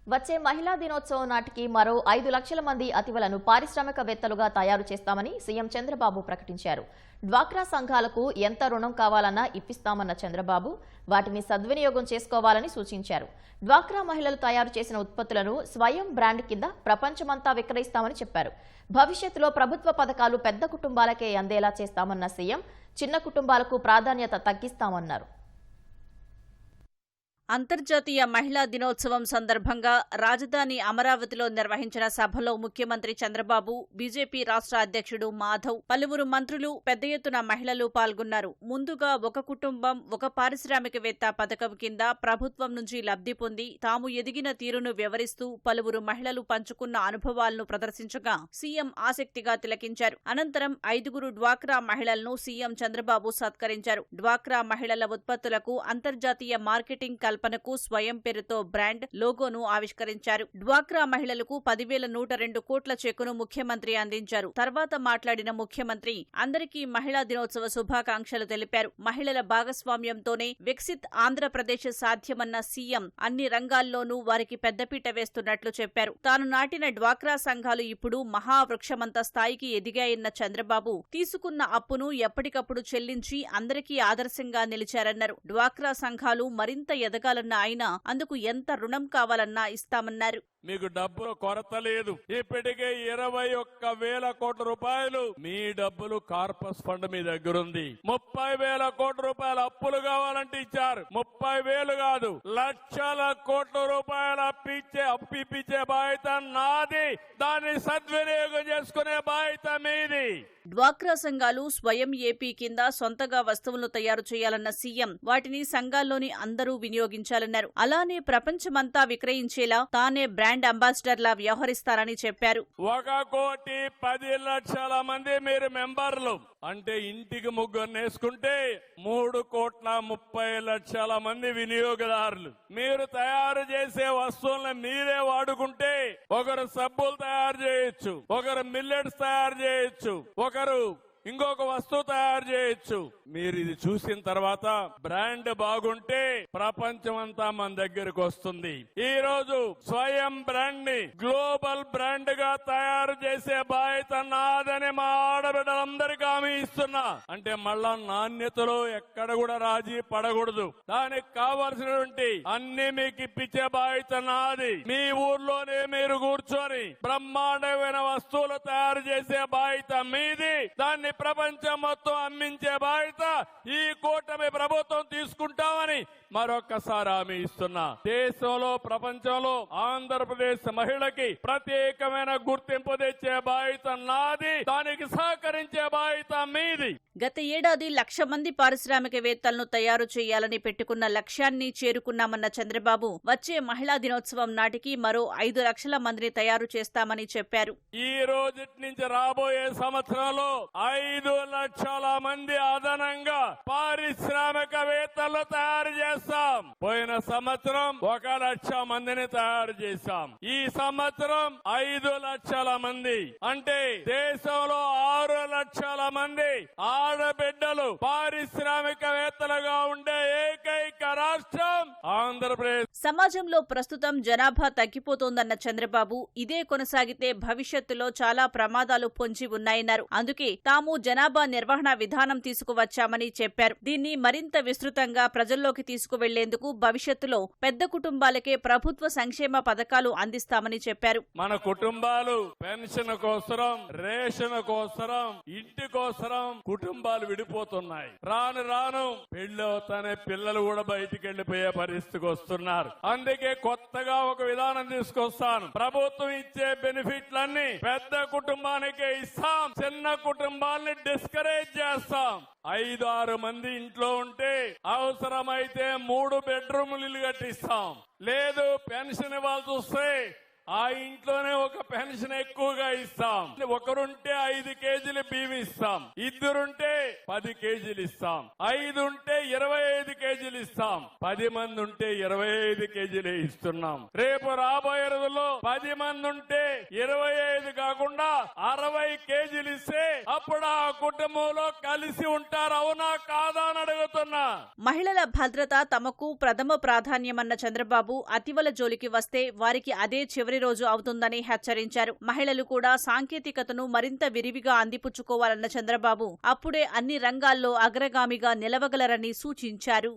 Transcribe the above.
వచ్చే మహిళా దినోత్సవం నాటికి మరో 5 లక్షల మంది అతివలను పారిశ్రామికవేత్తలుగా తయారు చేస్తామని సీఎం చంద్రబాబు ప్రకటించారు. డ్వాక్రా సంఘాలకు ఎంత రుణం కావాలన్నా ఇప్పిస్తామన్న చంద్రబాబు వాటిని సద్వినియోగం చేసుకోవాలని సూచించారు. డ్వాక్రా మహిళలు తయారు చేసిన ఉత్పత్తులను స్వయం బ్రాండ్ కింద ప్రపంచమంతా విక్రయిస్తామని చెప్పారు. భవిష్యత్తులో ప్రభుత్వ పథకాలు పెద్ద కుటుంబాలకే అందేలా చేస్తామన్న సీఎం చిన్న కుటుంబాలకు ప్రాధాన్యత తగ్గిస్తామన్నారు. అంతర్జాతీయ మహిళా దినోత్సవం సందర్భంగా రాజధాని అమరావతిలో నిర్వహించిన సభలో ముఖ్యమంత్రి చంద్రబాబు, బీజేపీ రాష్ట్ర అధ్యక్షుడు మాధవ్, పలువురు మంత్రులు, పెద్ద ఎత్తున మహిళలు పాల్గొన్నారు. ముందుగా ఒక కుటుంబం ఒక పారిశ్రామికవేత్త పథకం కింద ప్రభుత్వం నుంచి లబ్ధి పొంది తాము ఎదిగిన తీరును వివరిస్తూ పలువురు మహిళలు పంచుకున్న అనుభవాలను ప్రదర్శించగా సీఎం ఆసక్తిగా తిలకించారు. అనంతరం 5 డ్వాక్రా మహిళలను సీఎం చంద్రబాబు సత్కరించారు. డ్వాక్రా మహిళల ఉత్పత్తులకు అంతర్జాతీయ మార్కెటింగ్ కల్పనకు స్వయం పేరుతో బ్రాండ్ లోగోను ఆవిష్కరించారు. డ్వాక్రా మహిళలకు 10,102 కోట్ల చెక్కును ముఖ్యమంత్రి అందించారు. తర్వాత మాట్లాడిన ముఖ్యమంత్రి అందరికీ మహిళా దినోత్సవ శుభాకాంక్షలు తెలిపారు. మహిళల భాగస్వామ్యంతోనే వికసిత్ ఆంధ్రప్రదేశ్ సాధ్యమన్న సీఎం అన్ని రంగాల్లోనూ వారికి పెద్దపీట వేస్తున్నట్లు చెప్పారు. తాను నాటిన డ్వాక్రా సంఘాలు ఇప్పుడు మహావృక్షమంత స్థాయికి ఎదిగాయన్న చంద్రబాబు తీసుకున్న అప్పును ఎప్పటికప్పుడు చెల్లించి అందరికీ ఆదర్శంగా నిలిచారన్నారు. డ్వాక్రా సంఘాలు మరింత ఎదగాలన్న ఆయన అందుకు ఎంత రుణం కావాలన్నా ఇస్తామన్నారు. మీకు డబ్బుల కొరత లేదు. ఇప్పటికే 21,000 కోట్ల రూపాయలు మీ డబ్బులు కార్పస్ ఫండ్ మీ దగ్గర ఉంది. 30,000 కోట్ల రూపాయలు అప్పులు కావాలంటే ఇచ్చారు. 30,000 కాదు, లక్షల కోట్ల రూపాయలు అప్పిచ్చే బాధ్యత నాది. దాన్ని సద్వినియోగం చేసుకునే బాధ్యత మీది. డ్వాక్రా సంఘాలు స్వయం ఏపీ కింద సొంతగా వస్తువులను తయారు చేయాలన్న సీఎం వాటిని సంఘాల్లోని అందరూ వినియోగించాలన్నారు. అలానే ప్రపంచమంతా విక్రయించేలా తానే బ్రాండ్ అంబాసిడర్లా వ్యవహరిస్తారని చెప్పారు. 1,10,00,000 మంది మీరు మెంబర్లు అంటే ఇంటికి ముగ్గురు వేసుకుంటే 3,30,00,000 మంది వినియోగదారులు. మీరు తయారు చేసే వస్తువులను మీరే వాడుకుంటే ఒకరు సబ్బులు తయారు చేయొచ్చు, ఒకరు మిల్లెట్స్ తయారు చేయొచ్చు, ఒకరు ఇంకొక వస్తువు తయారు చేయొచ్చు. మీరు ఇది చూసిన తర్వాత బ్రాండ్ బాగుంటే ప్రపంచం అంతా మన దగ్గరకు వస్తుంది. ఈ రోజు స్వయం బ్రాండ్ ని గ్లోబల్ బ్రాండ్ గా తయారు చేసే బాధ్యత నాదని మా ఆడబిడ్డలందరికీ హామీ ఇస్తున్నా. అంటే మళ్ళా నాణ్యతలో ఎక్కడ కూడా రాజీ పడకూడదు. దానికి కావలసినటువంటి అన్ని మీకు ఇప్పించే బాధ్యత నాది. మీ ఊర్లోనే మీరు కూర్చొని బ్రహ్మాండమైన వస్తువులు తయారు చేసే బాధ్యత మీది. దాన్ని ప్రపంచం మొత్తం అమ్మించే బాధ్యత ఈ కూటమి ప్రభుత్వం తీసుకుంటామని మరొక్కసారి హామీ ఇస్తున్నా. దేశంలో ప్రపంచంలో ఆంధ్రప్రదేశ్ మహిళకి ప్రత్యేకమైన గుర్తింపు తెచ్చే బాధ్యత నాది. దానికి సహకరించే బాధ్యత మీది. గత ఏడాది 1,00,000 మంది పారిశ్రామికవేత్తలను తయారు చేయాలని పెట్టుకున్న లక్ష్యాన్ని చేరుకున్నామన్న చంద్రబాబు వచ్చే మహిళా దినోత్సవం నాటికి మరో 5 లక్షల మందిని తయారు చేస్తామని చెప్పారు. ఈ రోజు నుంచి రాబోయే సంవత్సరంలో 5 లక్షల మంది అదనంగా పారిశ్రామికవేత్తలు తయారు చేస్తాం. పోయిన సంవత్సరం 1 లక్ష మందిని తయారు చేశాం. ఈ సంవత్సరం 5 లక్షల మంది అంటే దేశంలో 6 లక్షల మంది ఆడబిడ్డలు పారిశ్రామికవేత్తలుగా ఉండే ఏకైక రాష్ట్రం ఆంధ్రప్రదేశ్. సమాజంలో ప్రస్తుతం జనాభా తగ్గిపోతోందన్న చంద్రబాబు ఇదే కొనసాగితే భవిష్యత్తులో చాలా ప్రమాదాలు పొంచి ఉన్నాయన్నారు. అందుకే తాము జనాభా నిర్వహణ విధానం తీసుకువచ్చామని చెప్పారు. దీన్ని మరింత విస్తృతంగా ప్రజల్లోకి తీసుకువెళ్లేందుకు భవిష్యత్తులో పెద్ద కుటుంబాలకే ప్రభుత్వ సంక్షేమ పథకాలు అందిస్తామని చెప్పారు. మన కుటుంబాలు పెన్షన్ కోసరం, రేషన్ కోసరం, ఇంటి కోసరం కుటుంబాలు విడిపోతున్నాయి. రాను రాను పెళ్లవుతానే పిల్లలు కూడా బయటికి వెళ్లిపోయే పరిస్థితికి వస్తున్నారు. అందుకే కొత్తగా ఒక విధానం తీసుకొస్తాను. ప్రభుత్వం ఇచ్చే బెనిఫిట్లన్నీ పెద్ద కుటుంబానికే ఇస్తాం. చిన్న కుటుంబాలని డిస్కరేజ్ చేస్తాం. 5-6 మంది ఇంట్లో ఉంటే అవసరమైతే 3 బెడ్రూములు ఇల్లు కట్టిస్తాం. లేదు పెన్షన్ ఇవ్వాల్సి వస్తే ఆ ఇంట్లోనే ఒక పెన్షన్ ఎక్కువగా ఇస్తాం. ఒకరుంటే 5 కేజీలు బియ్యం ఇస్తాం, ఇద్దరుంటే 10 కేజీలు ఇస్తాం, 5 ఉంటే 25 కేజీలు ఇస్తాం, 10 మంది ఉంటే 25 కేజీలే ఇస్తున్నాం. రేపు రాబోయే రోజుల్లో 10 మంది ఉంటే 25 కాకుండా 60 కేజీలు ఇస్తే అప్పుడు ఆ కుటుంబంలో కలిసి ఉంటారు. అవునా కాదా అని అడుగుతున్నా. మహిళల భద్రత తమకు ప్రథమ ప్రాధాన్యమన్న చంద్రబాబు అతివల జోలికి వస్తే వారికి అదే చివరి రోజు అవుతుందని హెచ్చరించారు. మహిళలు కూడా సాంకేతికతను మరింత విరివిగా అందిపుచ్చుకోవాలన్న చంద్రబాబు అప్పుడే అన్ని రంగాల్లో అగ్రగామిగా నిలవగలరని సూచించారు.